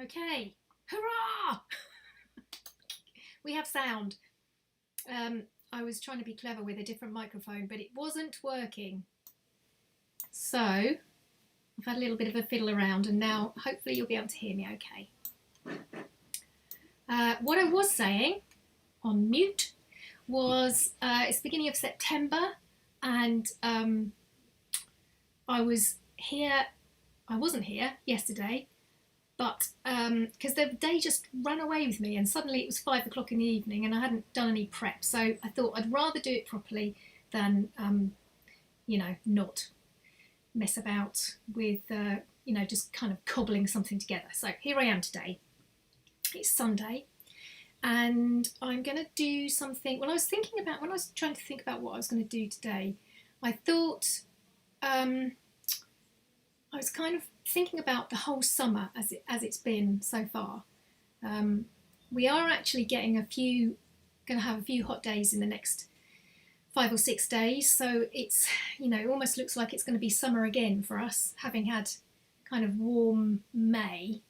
Okay, hurrah! We have sound. I was trying to be clever with a different microphone, but it wasn't working. So I've had a little bit of a fiddle around, and now hopefully you'll be able to hear me okay. What I was saying on mute was it's the beginning of September, and I wasn't here yesterday, but because the day just ran away with me, and suddenly it was 5 o'clock in the evening and I hadn't done any prep, so I thought I'd rather do it properly than not mess about with just kind of cobbling something together. So here I am today. It's Sunday, and I'm going to do something. Well, when I was trying to think about what I was going to do today, I thought I was kind of thinking about the whole summer as it's been so far. We are actually going to have a few hot days in the next 5 or 6 days, so it's it almost looks like it's going to be summer again for us, having had kind of warm May.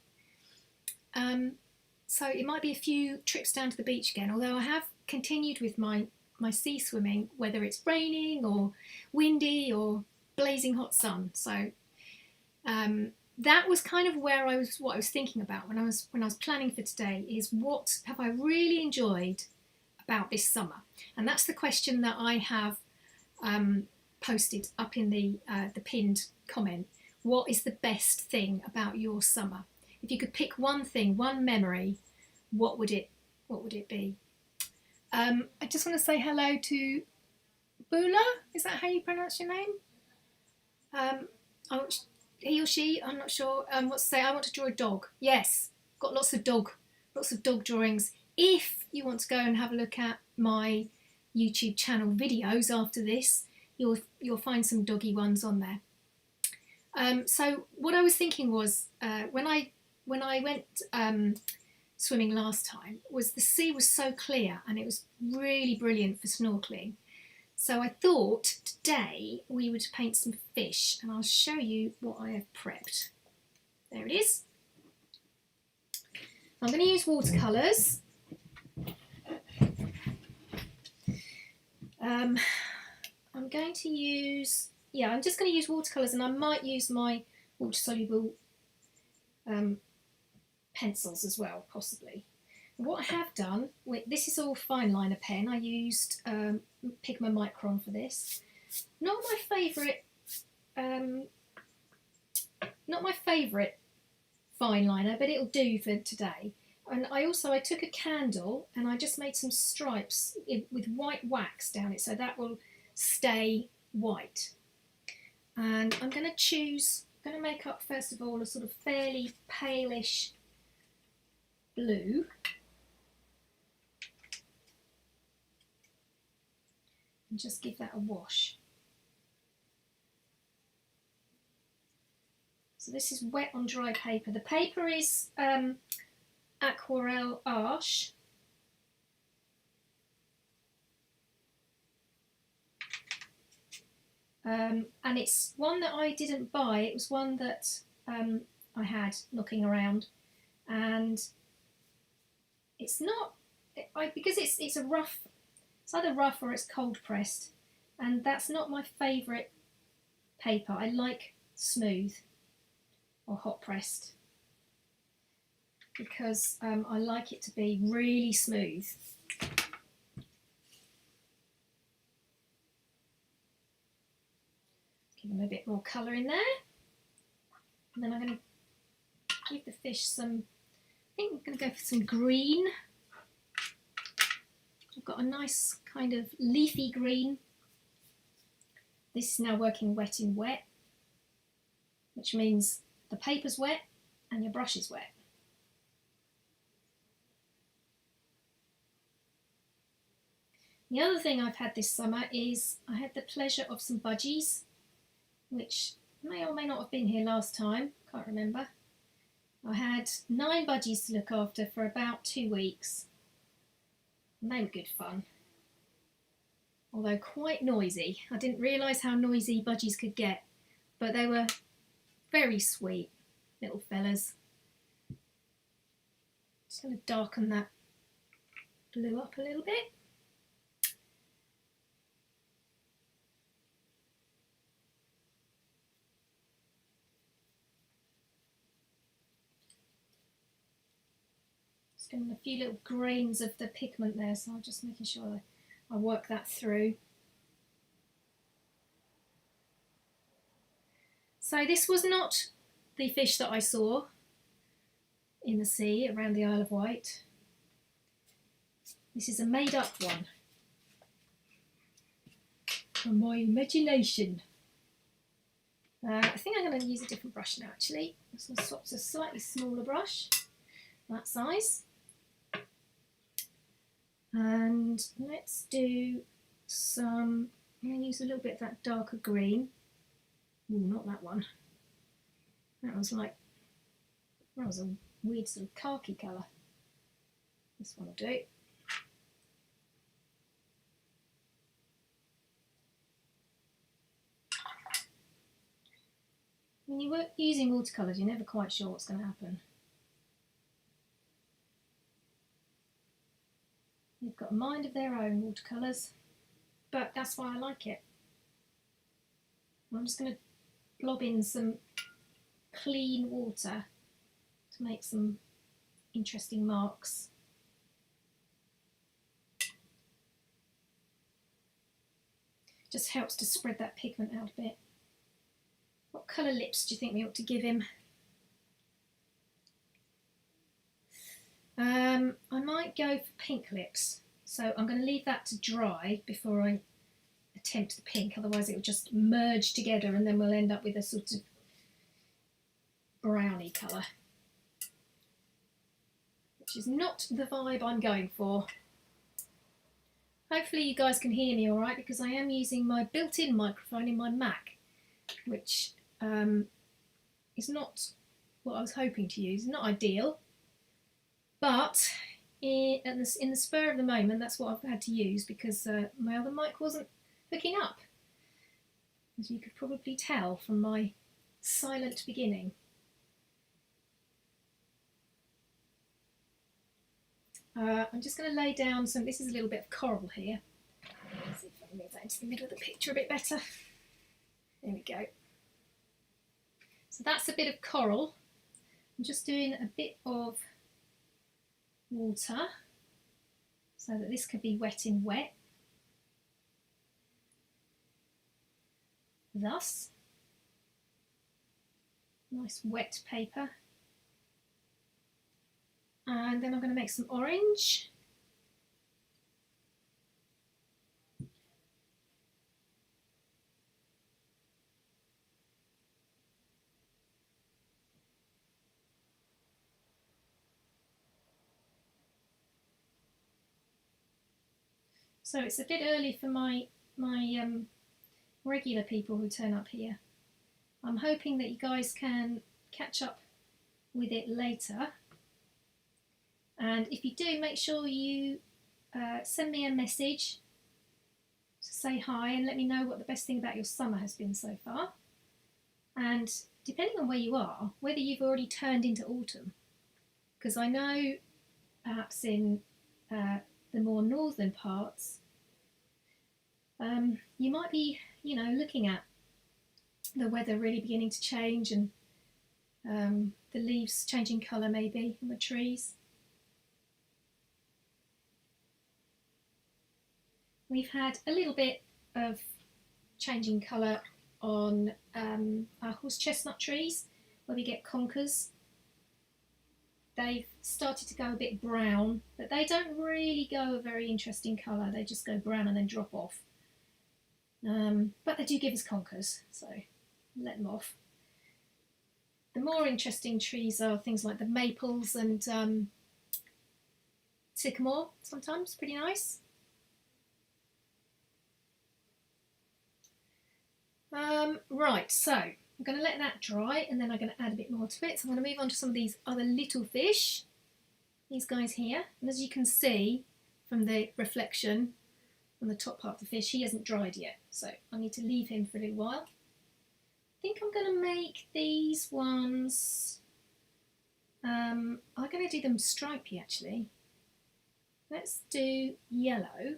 So it might be a few trips down to the beach again, although I have continued with my sea swimming, whether it's raining or windy or blazing hot sun. So that was kind of what I was thinking about when I was planning for today, is what have I really enjoyed about this summer? And that's the question that I have posted up in the pinned comment. What is the best thing about your summer? If you could pick one thing, one memory, what would it be? I just want to say hello to Bula. Is that how you pronounce your name? He or she, I'm not sure. What to say? I want to draw a dog. Yes, got lots of dog drawings. If you want to go and have a look at my YouTube channel videos after this, you'll find some doggy ones on there. So what I was thinking was, when I went swimming last time, was the sea was so clear and it was really brilliant for snorkeling. So I thought today we would paint some fish, and I'll show you what I have prepped. There it is. I'm going to use watercolors. I'm just going to use watercolors, and I might use my water-soluble pencils as well, possibly. What I have done, this is all fine liner pen. I used Pigma Micron for this. Not my favourite fine liner, but it'll do for today. And I took a candle and I just made some stripes with white wax down it, so that will stay white. And I'm going to make up first of all a sort of fairly palish blue. And just give that a wash. So this is wet on dry paper. The paper is Aquarelle Arche. And it's one that I didn't buy. It was one that I had knocking around, and it's not because it's a rough. It's either rough or it's cold pressed, and that's not my favourite paper. I like smooth or hot pressed because I like it to be really smooth. Give them a bit more colour in there, and then I'm going to give the fish some, I think I'm going to go for some green. I've got a nice kind of leafy green. This is now working wet in wet, which means the paper's wet and your brush is wet. The other thing I've had this summer is I had the pleasure of some budgies, which may or may not have been here last time, can't remember. I had 9 budgies to look after for about 2 weeks. And they were good fun, although quite noisy. I didn't realise how noisy budgies could get, but they were very sweet little fellas. Just going to darken that blue up a little bit. Just getting a few little grains of the pigment there, so I'm just making sure I work that through. So this was not the fish that I saw in the sea around the Isle of Wight. This is a made-up one from my imagination. I think I'm going to use a different brush now actually. I'm just going to swap to a slightly smaller brush, that size. And let's do some, I'm going to use a little bit of that darker green. Ooh, not that one. That was a weird sort of khaki colour. This one will do. When you work using watercolours, you're never quite sure what's going to happen. They've got a mind of their own, watercolours, but that's why I like it. I'm just going to blob in some clean water to make some interesting marks. Just helps to spread that pigment out a bit. What colour lips do you think we ought to give him? I might go for pink lips, so I'm going to leave that to dry before I attempt the pink, otherwise it will just merge together and then we'll end up with a sort of browny colour, which is not the vibe I'm going for. Hopefully you guys can hear me alright, because I am using my built-in microphone in my Mac, which is not what I was hoping to use. Not ideal, but in the spur of the moment that's what I've had to use, because my other mic wasn't hooking up, as you could probably tell from my silent beginning. I'm just going to lay down some, this is a little bit of coral here. Let's see if I can move that into the middle of the picture a bit better. There we go. So that's a bit of coral. I'm just doing a bit of water so that this could be wet in wet. Thus, nice wet paper. And then I'm going to make some orange. So it's a bit early for my regular people who turn up here. I'm hoping that you guys can catch up with it later. And if you do, make sure you send me a message to say hi and let me know what the best thing about your summer has been so far. And depending on where you are, whether you've already turned into autumn, because I know perhaps in the more northern parts, you might be, looking at the weather really beginning to change and the leaves changing colour maybe on the trees. We've had a little bit of changing colour on our horse chestnut trees where we get conkers. They've started to go a bit brown, but they don't really go a very interesting colour. They just go brown and then drop off. But they do give us conkers, so let them off. The more interesting trees are things like the maples and sycamore, sometimes pretty nice. Right, so I'm going to let that dry and then I'm going to add a bit more to it. So I'm going to move on to some of these other little fish, these guys here. And as you can see from the reflection on the top part of the fish, he hasn't dried yet, so I need to leave him for a little while. I think I'm going to make these ones I'm going to do them stripy actually. Let's do yellow.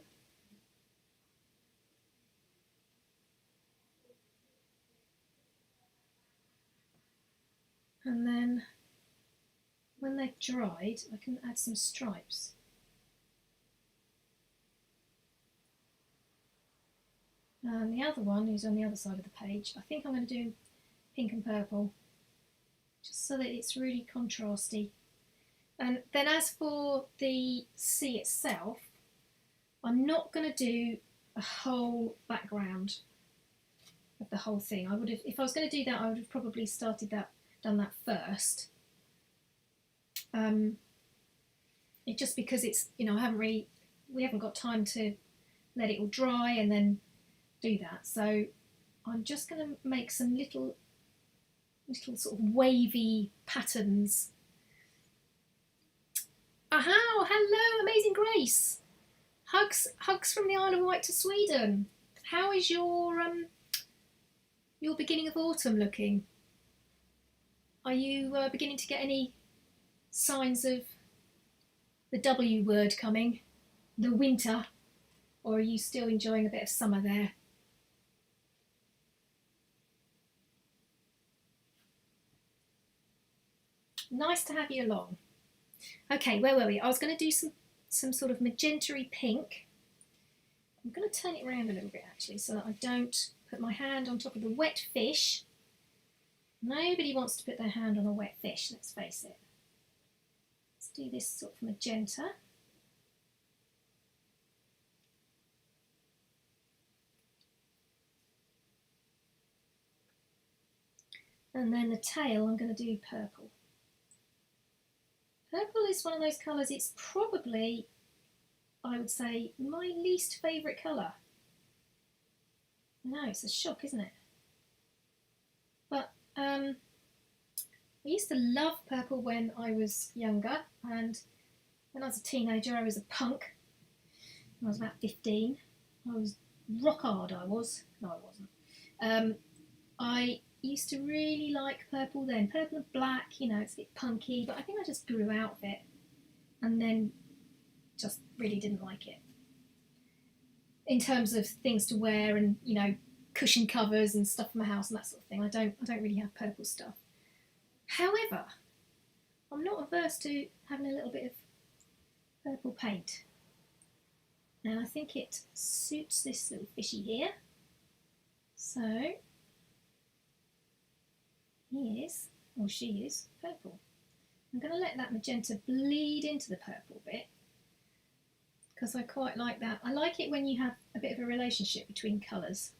And then when they're dried, I can add some stripes. And the other one, who's on the other side of the page, I think I'm going to do pink and purple, just so that it's really contrasty. And then as for the sea itself, I'm not going to do a whole background of the whole thing. I would have, if I was going to do that, I would have probably done that first. It just because it's, you know, we haven't got time to let it all dry and then do that. So I'm just going to make some little sort of wavy patterns. Aha! Hello, Amazing Grace. Hugs from the Isle of Wight to Sweden. How is your beginning of autumn looking? Are you beginning to get any signs of the W word coming, the winter, or are you still enjoying a bit of summer there? Nice to have you along. Okay, where were we? I was going to do some sort of magenta-y pink. I'm going to turn it around a little bit actually, so that I don't put my hand on top of the wet fish. Nobody wants to put their hand on a wet fish, let's face it. Let's do this sort of magenta. And then the tail, I'm going to do purple. Purple is one of those colours, it's probably, I would say, my least favourite colour. No, it's a shock, isn't it? But I used to love purple when I was younger, and when I was a teenager I was a punk. When I was about 15. I was rock hard, I was. No, I wasn't. I used to really like purple then. Purple and black, you know, it's a bit punky, but I think I just grew out of it and then just really didn't like it. In terms of things to wear and, you know, cushion covers and stuff for my house and that sort of thing, I don't really have purple stuff. However, I'm not averse to having a little bit of purple paint. And I think it suits this little fishy here. So he is, or she is, purple. I'm going to let that magenta bleed into the purple bit because I quite like that. I like it when you have a bit of a relationship between colours.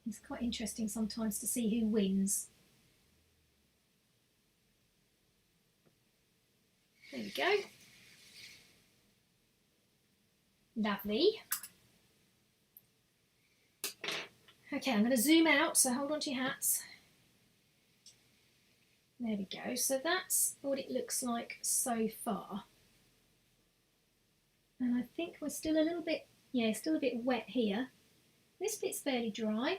It's quite interesting sometimes to see who wins. There we go. Lovely. Okay, I'm going to zoom out, so hold on to your hats. There we go. So that's what it looks like so far. And I think we're still a little bit, yeah, still a bit wet here. This bit's fairly dry.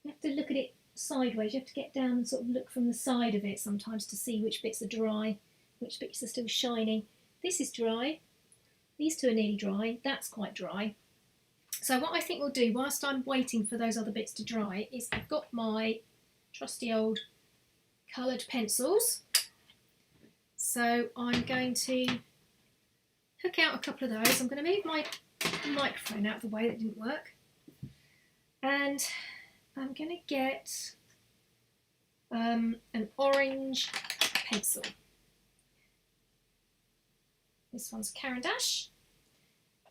You have to look at it sideways. You have to get down and sort of look from the side of it sometimes to see which bits are dry, which bits are still shiny. This is dry. These two are nearly dry. That's quite dry. So what I think we'll do whilst I'm waiting for those other bits to dry is I've got my trusty old coloured pencils. So I'm going to hook out a couple of those. I'm going to move my microphone out of the way, that didn't work. And I'm going to get an orange pencil. This one's Caran d'Ache.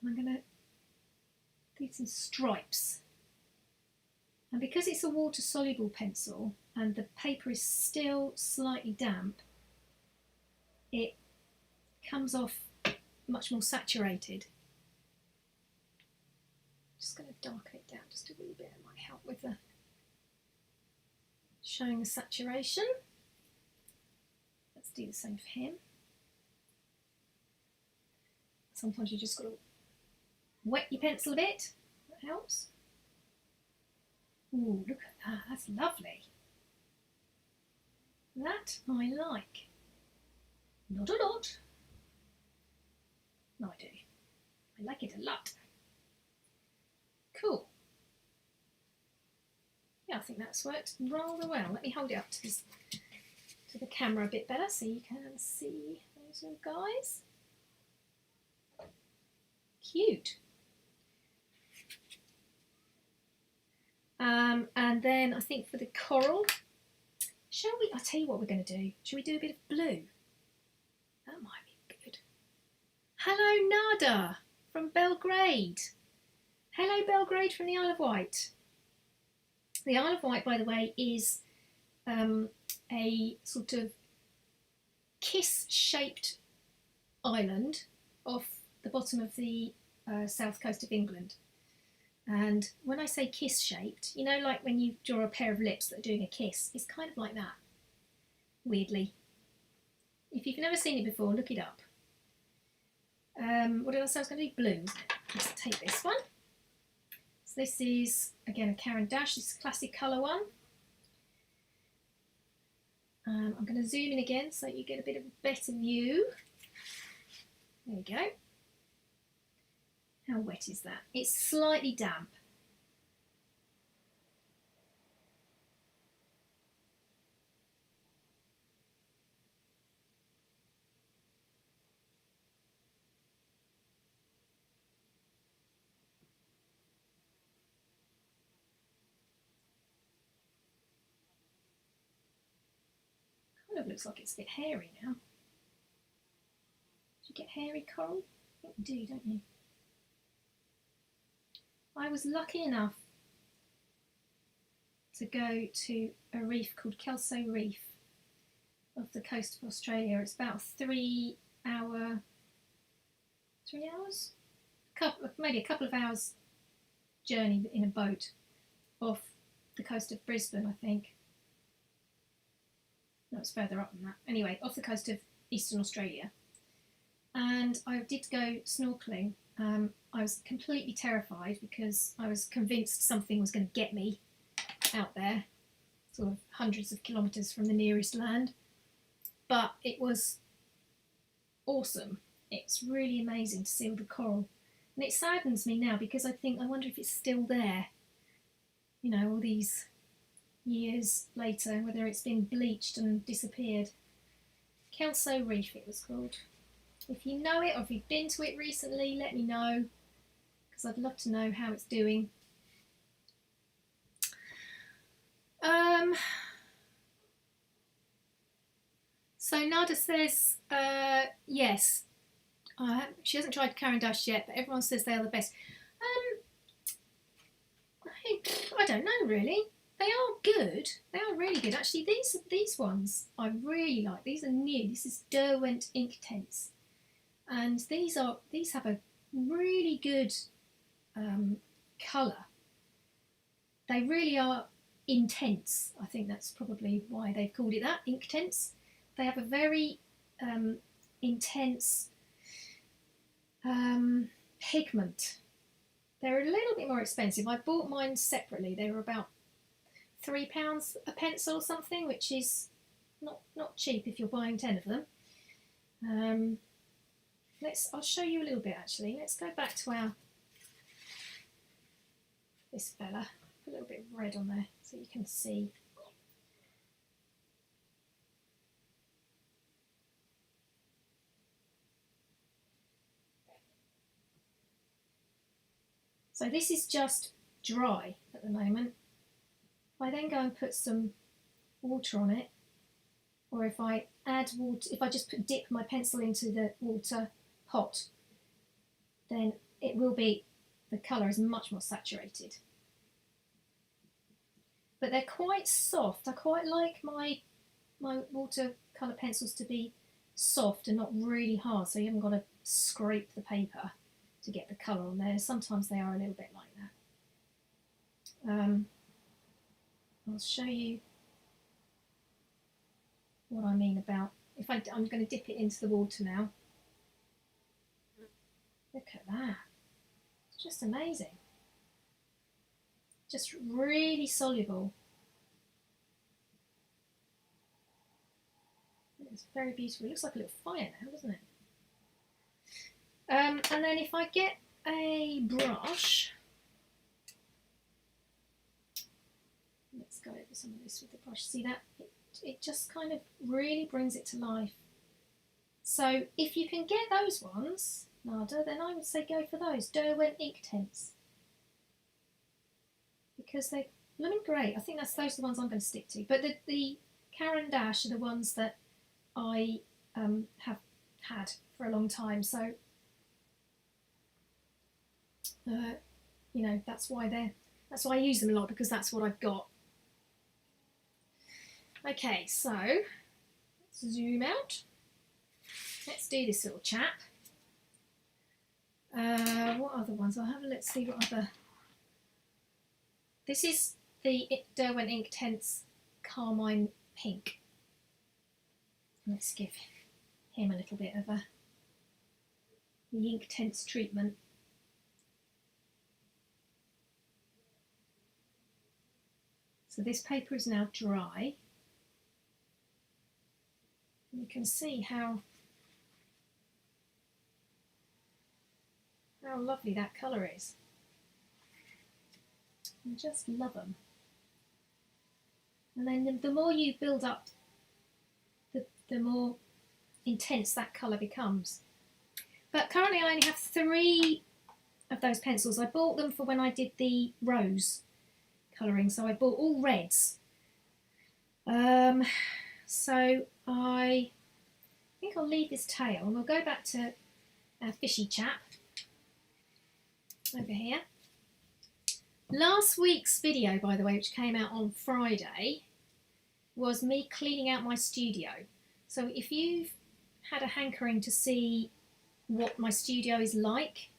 I'm going to do some stripes. And because it's a water-soluble pencil and the paper is still slightly damp, it comes off much more saturated. Just going to darken it down just a wee bit. It might help with the showing the saturation. Let's do the same for him. Sometimes you just got to wet your pencil a bit. That helps. Ooh, look at that. That's lovely. That I like. Not a lot. No, I do. I like it a lot. Cool. Yeah, I think that's worked rather well. Let me hold it up to the camera a bit better so you can see those little guys. Cute. And then I think for the coral, shall we? I'll tell you what we're going to do. Shall we do a bit of blue? That might be good. Hello, Nada from Belgrade. Hello, Belgrade from the Isle of Wight. The Isle of Wight, by the way, is a sort of kiss-shaped island off the bottom of the south coast of England. And when I say kiss-shaped, you know, like when you draw a pair of lips that are doing a kiss, it's kind of like that, weirdly. If you've never seen it before, look it up. What else I was going to do? Blue, isn't it? Let's take this one. So this is, again, a Caran d'Ache. This is a classic colour one. I'm going to zoom in again so you get a bit of a better view. There you go. How wet is that? It's slightly damp. Kind of looks like it's a bit hairy now. Do you get hairy coral? I think you do, don't you? I was lucky enough to go to a reef called Kelso Reef off the coast of Australia. It's about a 3 hours? Maybe a couple of hours journey in a boat off the coast of Brisbane, I think. No, it's further up than that. Anyway, off the coast of Eastern Australia. And I did go snorkelling. I was completely terrified because I was convinced something was going to get me out there, sort of hundreds of kilometres from the nearest land. But it was awesome. It's really amazing to see all the coral. And it saddens me now because I wonder if it's still there, you know, all these years later, whether it's been bleached and disappeared. Kelso Reef it was called. If you know it or if you've been to it recently, let me know, because I'd love to know how it's doing. So Nada says, yes, she hasn't tried Caran d'Ache yet, but everyone says they are the best. I don't know really. They are good. They are really good. Actually, these ones I really like. These are new. This is Derwent Inktense. And these have a really good colour. They really are intense. I think that's probably why they've called it that, Inktense. They have a very intense pigment. They're a little bit more expensive. I bought mine separately. They were about £3 a pencil or something, which is not cheap if you're buying 10 of them. I'll show you a little bit actually. Let's go back to this fella. Put a little bit of red on there so you can see. So this is just dry at the moment. If I then go and put some water on it, or if I add water, if I just dip my pencil into the water pot, then it will be, the colour is much more saturated. But they're quite soft. I quite like my watercolour pencils to be soft and not really hard, so you haven't got to scrape the paper to get the colour on there. Sometimes they are a little bit like that. I'll show you what I mean about, I'm going to dip it into the water now. Look at that. It's just amazing. Just really soluble. It's very beautiful. It looks like a little fire now, doesn't it? And then if I get a brush, let's go over some of this with the brush. See that? It just kind of really brings it to life. So if you can get those ones, Nada, then I would say go for those Derwent ink tints, because they're blooming great. I think those are the ones I'm going to stick to. But the Caran d'Ache are the ones that I have had for a long time. So you know, that's why I use them a lot, because that's what I've got. Okay, so let's zoom out. Let's do this little chap. What other ones? Let's see what other. This is the Derwent Ink Tints Carmine Pink. Let's give him a little bit of the ink tints treatment. So this paper is now dry. You can see how lovely that colour is. I just love them. And then the more you build up, the more intense that colour becomes. But currently I only have 3 of those pencils. I bought them for when I did the rose colouring, so I bought all reds. So I think I'll leave this tail and we'll go back to our fishy chap over here. Last week's video, by the way, which came out on Friday, was me cleaning out my studio. So if you've had a hankering to see what my studio is like,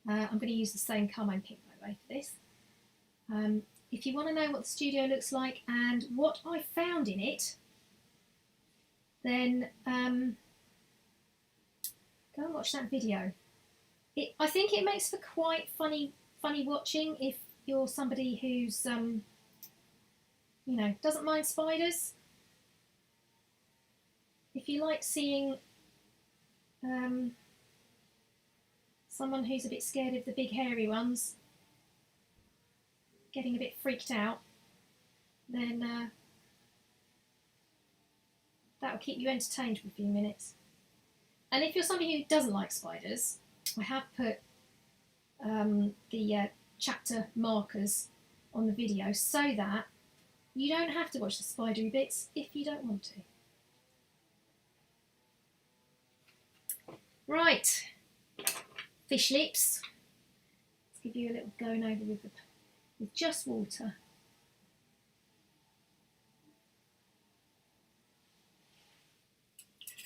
I'm going to use the same Carmine Pink, by the way, for this. If you want to know what the studio looks like and what I found in it, then go and watch that video. I think it makes for quite funny watching if you're somebody who's you know, doesn't mind spiders. If you like seeing someone who's a bit scared of the big hairy ones getting a bit freaked out, then that'll keep you entertained for a few minutes. And if you're somebody who doesn't like spiders, I have put the chapter markers on the video so that you don't have to watch the spidery bits if you don't want to. Right, fish lips. Let's give you a little going over with just water.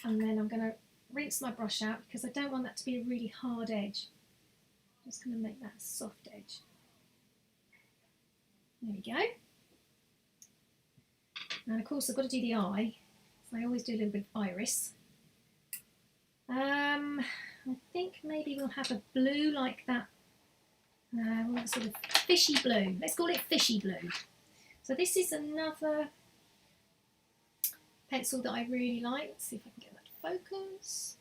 And then I'm going to rinse my brush out because I don't want that to be a really hard edge. I'm just going to make that a soft edge. There we go. And of course I've got to do the eye, so I always do a little bit of iris. I think maybe we'll have a blue like that, sort of fishy blue. Let's call it fishy blue. So this is another pencil that I really like. Let's see if I can get that to focus.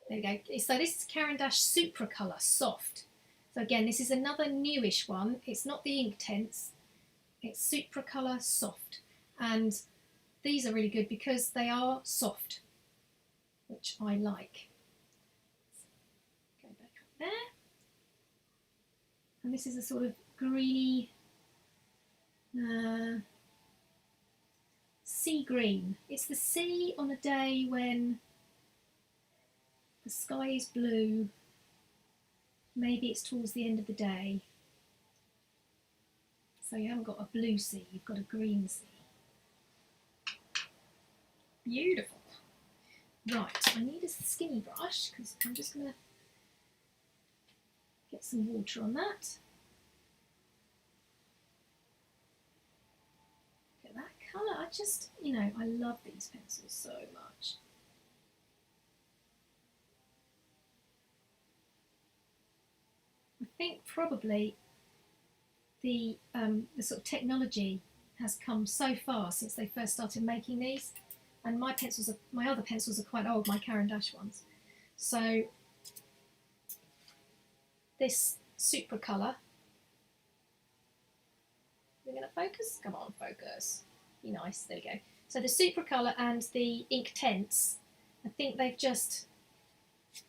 There we go. So this is Caran d'Ache Supracolor Soft. So again, this is another newish one. It's not the ink tints, it's Supracolor Soft. And these are really good because they are soft, which I like. Go back up there. And this is a sort of greeny sea green. It's the sea on a day when the sky is blue. Maybe it's towards the end of the day. So you haven't got a blue sea, you've got a green sea. Beautiful. Right, I need a skinny brush because I'm just going to get some water on that. Look at that colour. I just, you know, I love these pencils so much. I think probably the sort of technology has come so far since they first started making these, and my other pencils are quite old, my Caran d'Ache ones. So this Supra colour, we're going to focus? Come on, focus. Be nice, there we go. So the Supra colour and the Inktense, I think they've just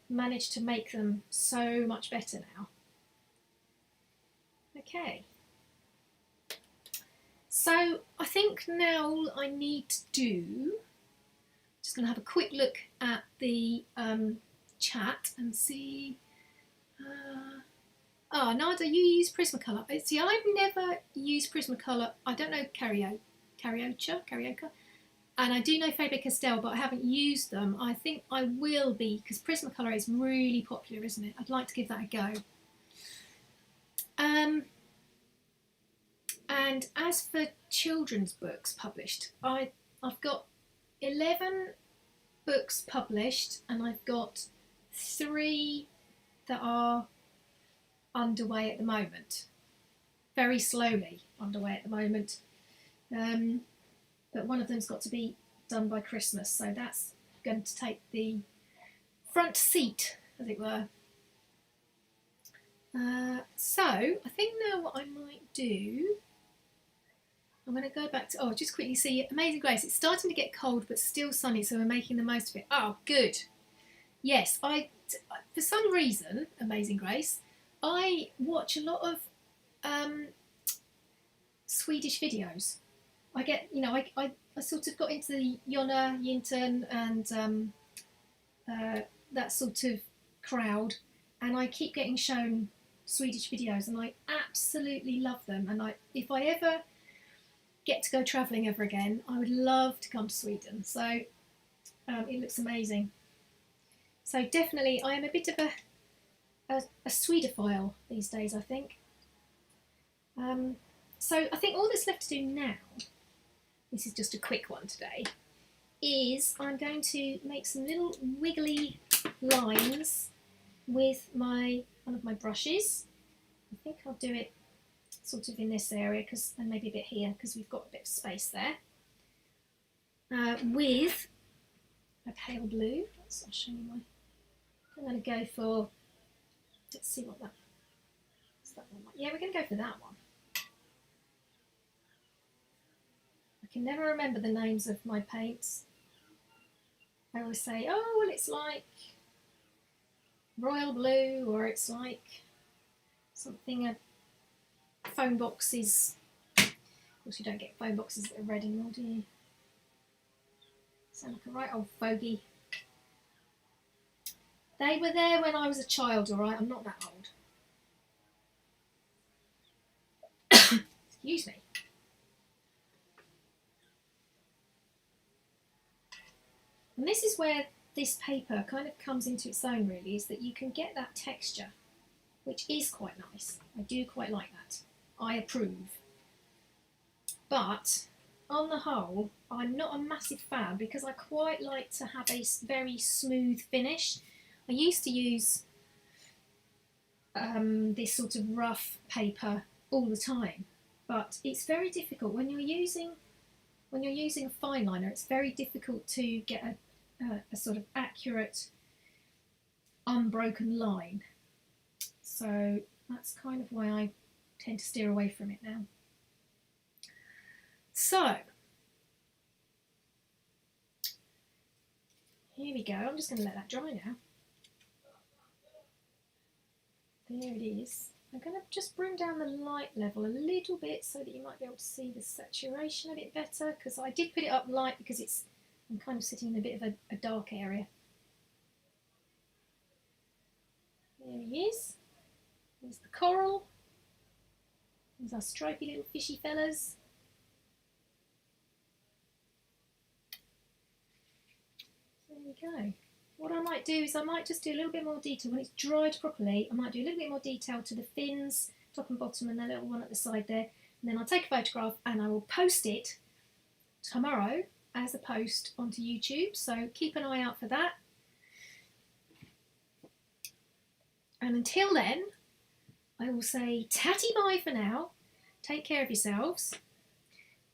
managed to make them so much better now. Okay. So I think now all I need to do, just going to have a quick look at the chat and see. Nada, you use Prismacolor. See, I've never used Prismacolor. I don't know Carioca, and I do know Faber-Castell, but I haven't used them. I think I will be, because Prismacolor is really popular, isn't it? I'd like to give that a go. And as for children's books published, I've got 11 books published, and I've got 3 that are underway at the moment. Very slowly underway at the moment. But one of them's got to be done by Christmas, so that's going to take the front seat, as it were. So I think now what I might do, I'm going to go back to, just quickly see Amazing Grace. It's starting to get cold but still sunny, so we're making the most of it. Oh, good. Yes, for some reason, Amazing Grace, I watch a lot of Swedish videos. I get, I sort of got into the Jonna Jinten and that sort of crowd, and I keep getting shown Swedish videos, and I absolutely love them. And if I ever get to go travelling ever again, I would love to come to Sweden. So it looks amazing. So definitely, I am a bit of a Swedophile these days, I think. So I think all that's left to do now, this is just a quick one today, is I'm going to make some little wiggly lines with one of my brushes. I think I'll do it sort of in this area, and maybe a bit here, because we've got a bit of space there. With a pale blue. I'll show you I'm going to go for, let's see what what's that one like. Yeah, we're going to go for that one. I can never remember the names of my paints. I always say, oh, well, it's like royal blue, or it's like something, phone boxes. Of course, you don't get phone boxes that are red anymore, do you? Sound like a right old fogey. They were there when I was a child, alright? I'm not that old. Excuse me. And this is where this paper kind of comes into its own, really, is that you can get that texture, which is quite nice. I do quite like that. I approve. But on the whole, I'm not a massive fan, because I quite like to have a very smooth finish. I used to use this sort of rough paper all the time, but it's very difficult when you're using a fine liner. It's very difficult to get a sort of accurate, unbroken line. So that's kind of why I tend to steer away from it now. So here we go. I'm just going to let that dry now. There it is. I'm going to just bring down the light level a little bit so that you might be able to see the saturation a bit better, because I did put it up light because I'm kind of sitting in a bit of a dark area. There he is. There's the coral. There's our stripy little fishy fellas. There we go. What I might do is I might just do a little bit more detail. When it's dried properly, I might do a little bit more detail to the fins, top and bottom, and the little one at the side there. And then I'll take a photograph and I will post it tomorrow as a post onto YouTube. So keep an eye out for that. And until then, I will say tatty bye for now. Take care of yourselves.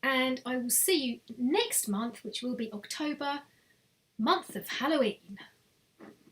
and I will see you next month, which will be October, month of Halloween.